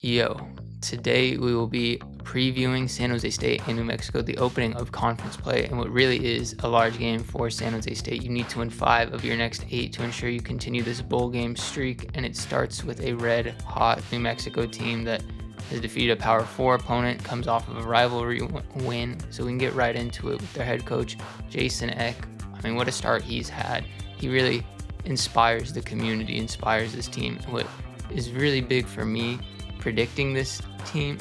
Yo, today we will be previewing San Jose State and New Mexico, the opening of conference play, and what really is a large game for San Jose State. You need to win 5 of your next 8 to ensure you continue this bowl game streak, and it starts with a red-hot New Mexico team that has defeated a Power 4 opponent, comes off of a rivalry win, so we can get right into it with their head coach, Jason Eck. I mean, what a start he's had. He really inspires the community, inspires this team. What is really big for me predicting this game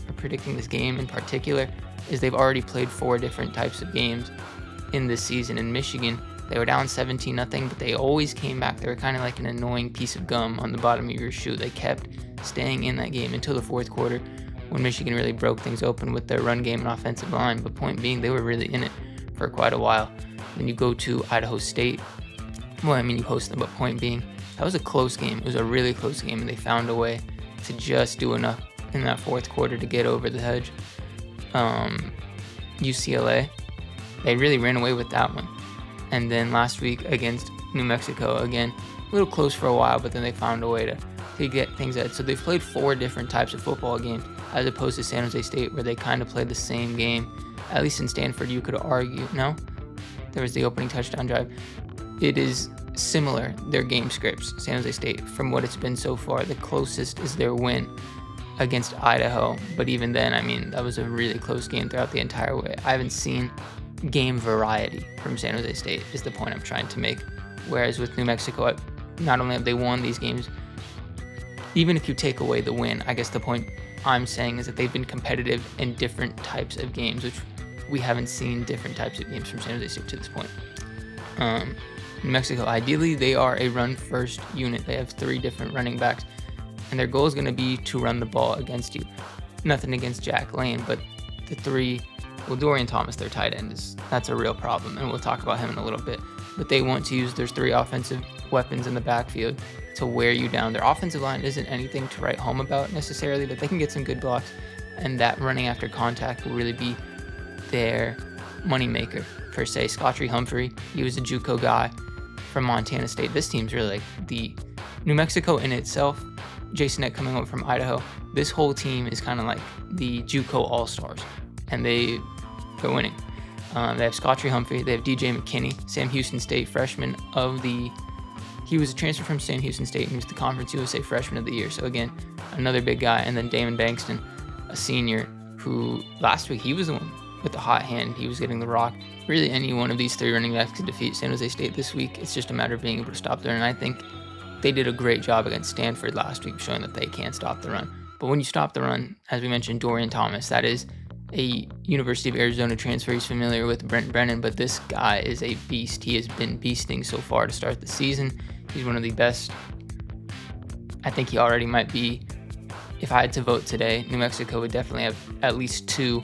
in particular is they've already played 4 different types of games in this season. In Michigan, they were down 17-0, but they always came back. They were kind of like an annoying piece of gum on the bottom of your shoe. They kept staying in that game until the fourth quarter when Michigan really broke things open with their run game and offensive line. But point being, they were really in it for quite a while. Then you go to Idaho State. Well, I mean, you host them, but point being, that was a close game. It was a really close game, and they found a way to just do enough in that fourth quarter to get over the hedge. UCLA, they really ran away with that one. And then last week against New Mexico, again, a little close for a while, but then they found a way to get things out. So they've played 4 different types of football games, as opposed to San Jose State, where they kind of played the same game. At least in Stanford, you could argue, no? There was the opening touchdown drive. It is similar, their game scripts, San Jose State, from what it's been so far. The closest is their win against Idaho, but even then, I mean, that was a really close game throughout the entire way. I haven't seen game variety from San Jose State, is the point I'm trying to make. Whereas with New Mexico, not only have they won these games, even if you take away the win, I guess the point I'm saying is that they've been competitive in different types of games, which we haven't seen different types of games from San Jose State to this point. New Mexico, ideally, they are a run-first unit. They have 3 different running backs, and their goal is going to be to run the ball against you. Nothing against Jack Lane, but the 3, well, Dorian Thomas, their tight end, that's a real problem, and we'll talk about him in a little bit. But they want to use their 3 offensive weapons in the backfield to wear you down. Their offensive line isn't anything to write home about necessarily, but they can get some good blocks, and that running after contact will really be their moneymaker, per se. Scotty Humphrey, he was a JUCO guy from Montana State. This team's really like the New Mexico in itself. Jason Eck coming up from Idaho. This whole team is kind of like the JUCO All-Stars, and they're winning. They have Scotty Humphrey. They have DJ McKinney, Sam Houston State freshman of the. He was a transfer from Sam Houston State and he was the Conference USA Freshman of the Year. So again, another big guy. And then Damon Bankston, a senior, who last week he was the one with the hot hand. He was getting the rock. Really, any one of these 3 running backs could defeat San Jose State this week. It's just a matter of being able to stop the run. And I think they did a great job against Stanford last week, showing that they can stop the run. But when you stop the run, as we mentioned, Dorian Thomas, that is a University of Arizona transfer. He's familiar with Brent Brennan, but this guy is a beast. He has been beasting so far to start the season. He's one of the best. I think he already might be. If I had to vote today, New Mexico would definitely have at least 2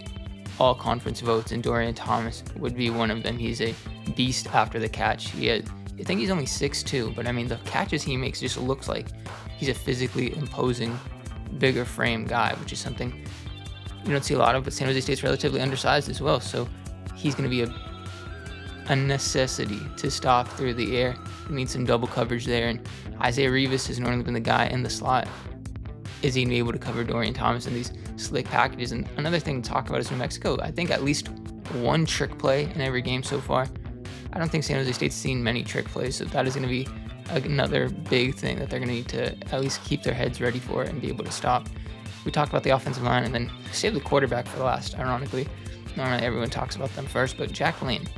all-conference votes, and Dorian Thomas would be one of them. He's a beast after the catch. I think he's only 6'2", but I mean, the catches he makes just looks like he's a physically imposing, bigger frame guy, which is something you don't see a lot of, but San Jose State's relatively undersized as well, so he's going to be a necessity to stop through the air. We need some double coverage there, and Isaiah Rivas has normally been the guy in the slot. Is he able to cover Dorian Thomas in these slick packages? And another thing to talk about is New Mexico. I think at least 1 trick play in every game so far. I don't think San Jose State's seen many trick plays, so that is going to be another big thing that they're going to need to at least keep their heads ready for and be able to stop. We talked about the offensive line and then save the quarterback for last, ironically. Normally everyone talks about them first, but Jack Lane.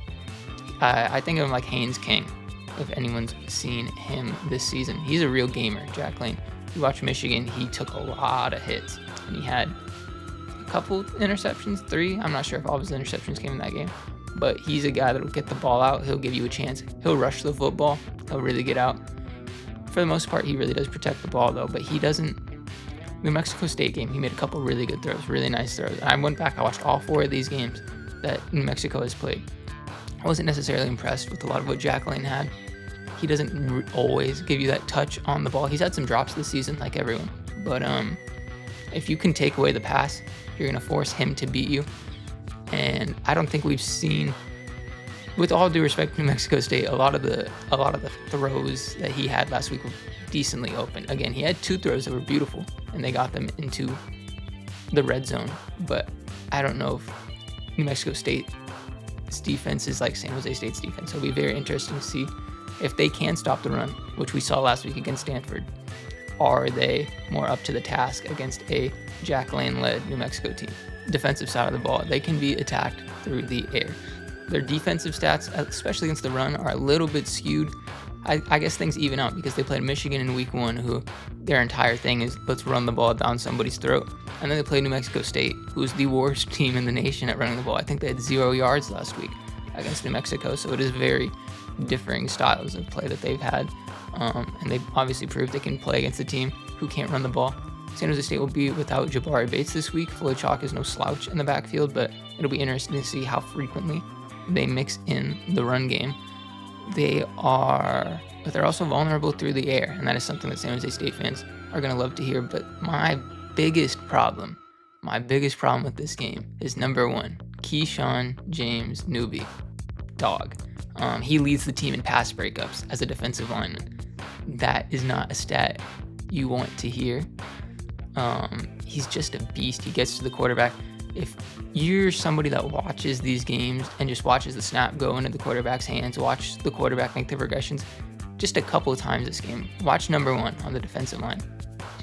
I think of him like Haynes King, if anyone's seen him this season. He's a real gamer, Jack Lane. You watch Michigan, he took a lot of hits, and he had a couple interceptions, 3. I'm not sure if all of his interceptions came in that game, but he's a guy that'll get the ball out. He'll give you a chance. He'll rush the football. He'll really get out. For the most part, he really does protect the ball, though, but he doesn't. The Mexico State game, he made a couple really good throws, really nice throws. I went back, I watched all 4 of these games that New Mexico has played. I wasn't necessarily impressed with a lot of what Jack Lane had. He doesn't always give you that touch on the ball. He's had some drops this season, like everyone. But if you can take away the pass, you're going to force him to beat you. And I don't think we've seen, with all due respect to New Mexico State, a lot of the throws that he had last week were decently open. Again, he had 2 throws that were beautiful, and they got them into the red zone, but I don't know if New Mexico State's defense is like San Jose State's defense. It'll be very interesting to see if they can stop the run, which we saw last week against Stanford. Are they more up to the task against a Jack Lane-led New Mexico team? Defensive side of the ball, they can be attacked through the air. Their defensive stats, especially against the run, are a little bit skewed. I guess things even out because they played Michigan in week 1, who their entire thing is let's run the ball down somebody's throat. And then they played New Mexico State, who's the worst team in the nation at running the ball. I think they had 0 yards last week against New Mexico. So it is very differing styles of play that they've had. And they've obviously proved they can play against a team who can't run the ball. San Jose State will be without Jabari Bates this week. Floyd Chalk is no slouch in the backfield, but it'll be interesting to see how frequently they mix in the run game. They're also vulnerable through the air, and that is something that San Jose State fans are going to love to hear. But my biggest problem with this game is number 1, Keyshawn James Newby, dog. He leads the team in pass breakups as a defensive lineman. That is not a stat you want to hear. He's just a beast. He gets to the quarterback. If you're somebody that watches these games and just watches the snap go into the quarterback's hands, watch the quarterback make the progressions just a couple of times this game, watch number 1 on the defensive line.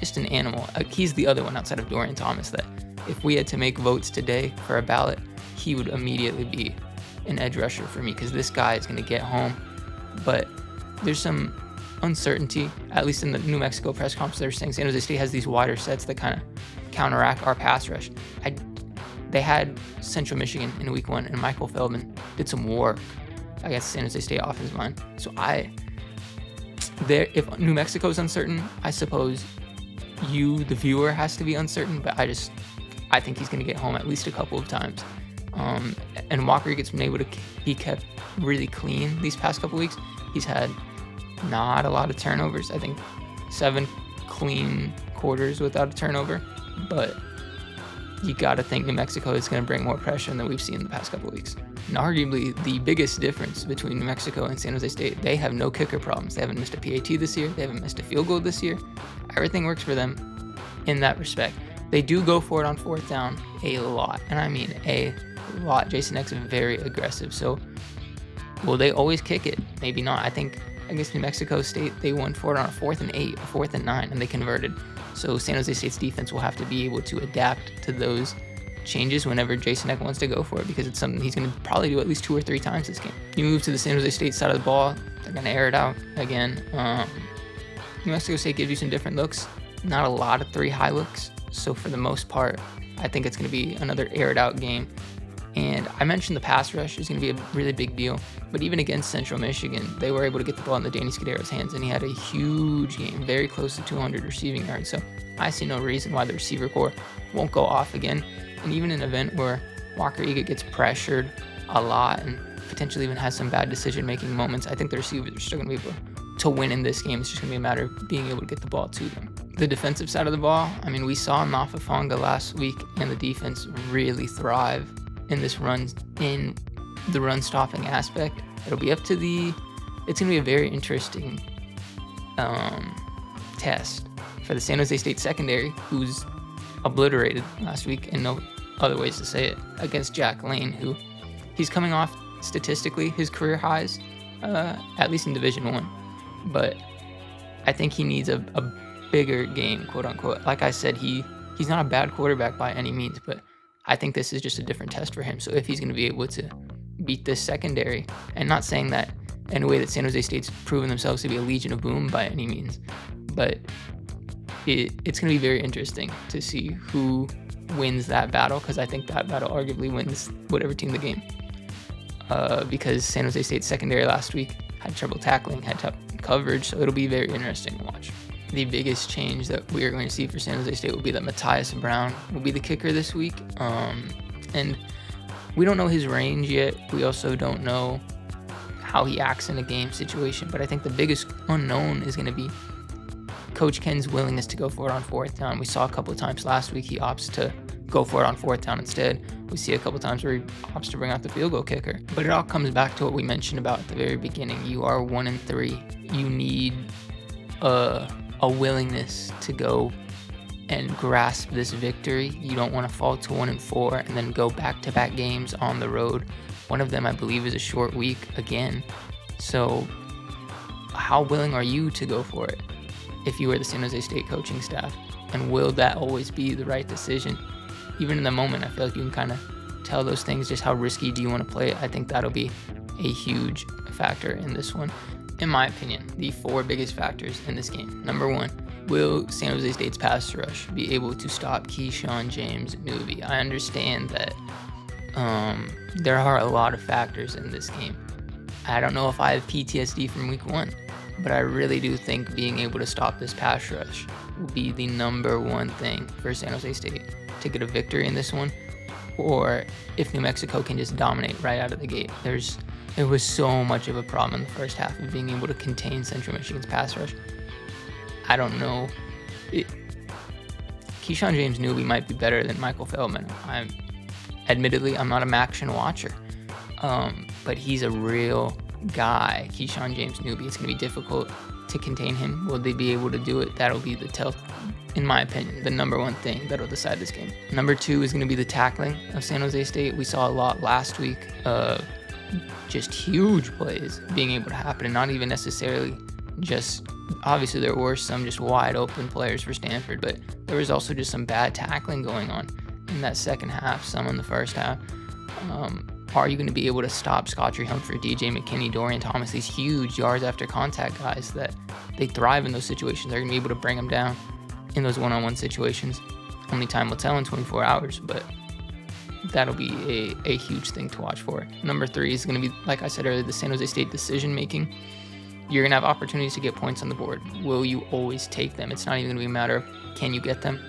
Just an animal. He's the other one outside of Dorian Thomas that if we had to make votes today for a ballot, he would immediately be an edge rusher for me because this guy is going to get home. But there's some uncertainty, at least in the New Mexico press conference. They're saying San Jose State has these wider sets that kind of counteract our pass rush. They had Central Michigan in week 1, and Michael Feldman did some work against San Jose State offensive line. So if New Mexico is uncertain, I suppose you, the viewer, has to be uncertain. But I think he's going to get home at least a couple of times. And Walker gets been able to be kept really clean these past couple weeks. He's had not a lot of turnovers. I think 7 clean quarters without a turnover. But you got to think New Mexico is going to bring more pressure than we've seen in the past couple of weeks. And arguably the biggest difference between New Mexico and San Jose State, they have no kicker problems. They haven't missed a PAT this year. They haven't missed a field goal this year. Everything works for them in that respect. They do go for it on 4th down a lot, and I mean a lot. Jason X is very aggressive. So will they always kick it? Maybe not. I think against New Mexico State, they won for it on a 4th and 8, a 4th and 9, and they converted. So San Jose State's defense will have to be able to adapt to those changes whenever Jason Eck wants to go for it, because it's something he's going to probably do at least 2 or 3 times this game. You move to the San Jose State side of the ball, they're going to air it out again. New Mexico State gives you some different looks, not a lot of 3 high looks. So for the most part, I think it's going to be another air it out game. And I mentioned the pass rush is going to be a really big deal. But even against Central Michigan, they were able to get the ball into Danny Scudero's hands, and he had a huge game, very close to 200 receiving yards. So I see no reason why the receiver corps won't go off again. And even in an event where Walker Eagat gets pressured a lot and potentially even has some bad decision-making moments, I think the receivers are still going to be able to win in this game. It's just going to be a matter of being able to get the ball to them. The defensive side of the ball, I mean, we saw Nafa Fonga last week, and the defense really thrive in this run, in the run stopping aspect. It'll be up to it's going to be a very interesting test for the San Jose State secondary, who's obliterated last week, and no other ways to say it, against Jack Lane, who he's coming off statistically his career highs, at least in Division I. But I think he needs a bigger game, quote unquote. Like I said, he's not a bad quarterback by any means, but I think this is just a different test for him. So if he's going to be able to beat this secondary, and not saying that in a way that San Jose State's proven themselves to be a Legion of Boom by any means, but it's going to be very interesting to see who wins that battle, because I think that battle arguably wins whatever team the game. Because San Jose State's secondary last week had trouble tackling, had tough coverage, so it'll be very interesting to watch. The biggest change that we are going to see for San Jose State will be that Matthias Brown will be the kicker this week. And we don't know his range yet. We also don't know how he acts in a game situation. But I think the biggest unknown is going to be Coach Ken's willingness to go for it on 4th down. We saw a couple of times last week he opts to go for it on 4th down instead. We see a couple of times where he opts to bring out the field goal kicker. But it all comes back to what we mentioned about at the very beginning. You are 1-3. You need a willingness to go and grasp this victory. You don't want to fall to 1-4 and then go back-to-back games on the road. One of them, I believe, is a short week again. So how willing are you to go for it if you were the San Jose State coaching staff? And will that always be the right decision? Even in the moment, I feel like you can kind of tell those things. Just how risky do you want to play it? I think that'll be a huge factor in this one. In my opinion, the 4 biggest factors in this game. Number 1, will San Jose State's pass rush be able to stop Keyshawn James Newby? I understand that there are a lot of factors in this game. I don't know if I have PTSD from week 1, but I really do think being able to stop this pass rush will be the number 1 thing for San Jose State to get a victory in this one, or if New Mexico can just dominate right out of the gate. There was so much of a problem in the first half of being able to contain Central Michigan's pass rush. I don't know. Keyshawn James Newby might be better than Michael Feldman. Admittedly, I'm not a Maction watcher, but he's a real guy. Keyshawn James Newby, it's going to be difficult to contain him. Will they be able to do it? That'll be in my opinion, the number 1 thing that'll decide this game. Number 2 is going to be the tackling of San Jose State. We saw a lot last week of just huge plays being able to happen, and not even necessarily just, obviously there were some just wide open players for Stanford, but there was also just some bad tackling going on in that second half, some in the first half. Are you going to be able to stop Scottrey Humphrey, DJ McKinney, Dorian Thomas, these huge yards after contact guys that they thrive in those situations? They're going to be able to bring them down in those one-on-one situations. Only time will tell in 24 hours, but that'll be a huge thing to watch for. Number 3 is going to be, like I said earlier, the San Jose State decision-making. You're going to have opportunities to get points on the board. Will you always take them? It's not even going to be a matter of can you get them.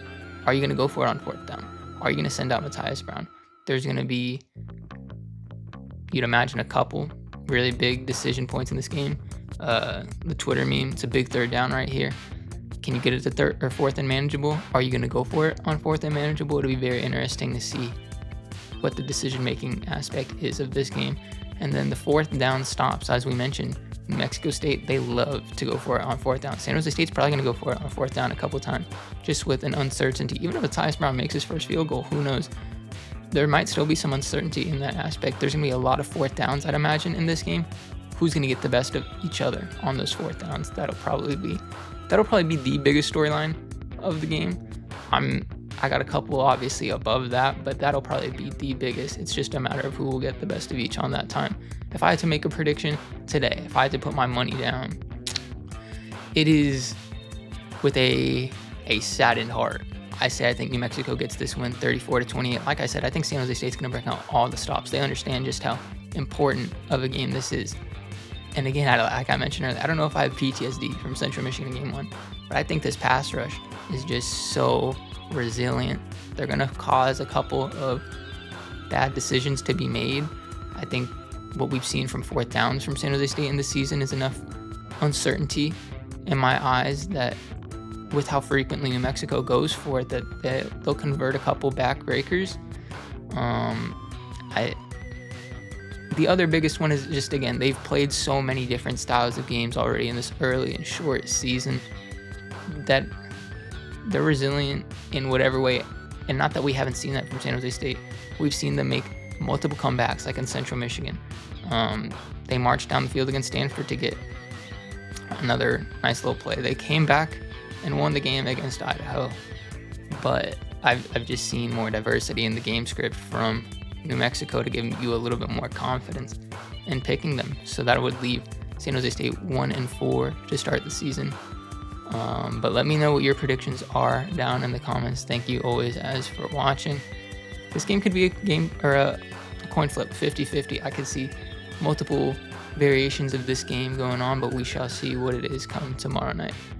Are you going to go for it on 4th down? Are you going to send out Matthias Brown? There's going to be, you'd imagine, a couple really big decision points in this game. The Twitter meme, it's a big 3rd down right here. Can you get it to 3rd or 4th and manageable? Are you going to go for it on 4th and manageable? It'll be very interesting to see what the decision-making aspect is of this game. And then the 4th down stops, as we mentioned, New Mexico State, they love to go for it on 4th down. San Jose State's probably going to go for it on 4th down a couple times, just with an uncertainty. Even if Matthias Brown makes his first field goal, who knows? There might still be some uncertainty in that aspect. There's going to be a lot of 4th downs, I'd imagine, in this game. Who's going to get the best of each other on those 4th downs? That'll probably be the biggest storyline of the game. I got a couple obviously above that, but that'll probably be the biggest. It's just a matter of who will get the best of each on that time. If I had to make a prediction today, if I had to put my money down, it is with a saddened heart. I think New Mexico gets this win 34-28. Like I said, I think San Jose State's going to break out all the stops. They understand just how important of a game this is. And again, like I mentioned earlier, I don't know if I have PTSD from Central Michigan game 1, but I think this pass rush is just so resilient. They're going to cause a couple of bad decisions to be made. I think what we've seen from 4th downs from San Jose State in this season is enough uncertainty in my eyes that with how frequently New Mexico goes for it, that they'll convert a couple backbreakers. The other biggest one is just, again, they've played so many different styles of games already in this early and short season that they're resilient in whatever way. And not that we haven't seen that from San Jose State. We've seen them make multiple comebacks, like in Central Michigan. They marched down the field against Stanford to get another nice little play. They came back and won the game against Idaho. But I've just seen more diversity in the game script from New Mexico to give you a little bit more confidence in picking them. So that would leave San Jose State 1-4 to start the season. But let me know what your predictions are down in the comments. Thank you always as for watching. This game could be a game or a coin flip, 50-50. I could see multiple variations of this game going on, but we shall see what it is come tomorrow night.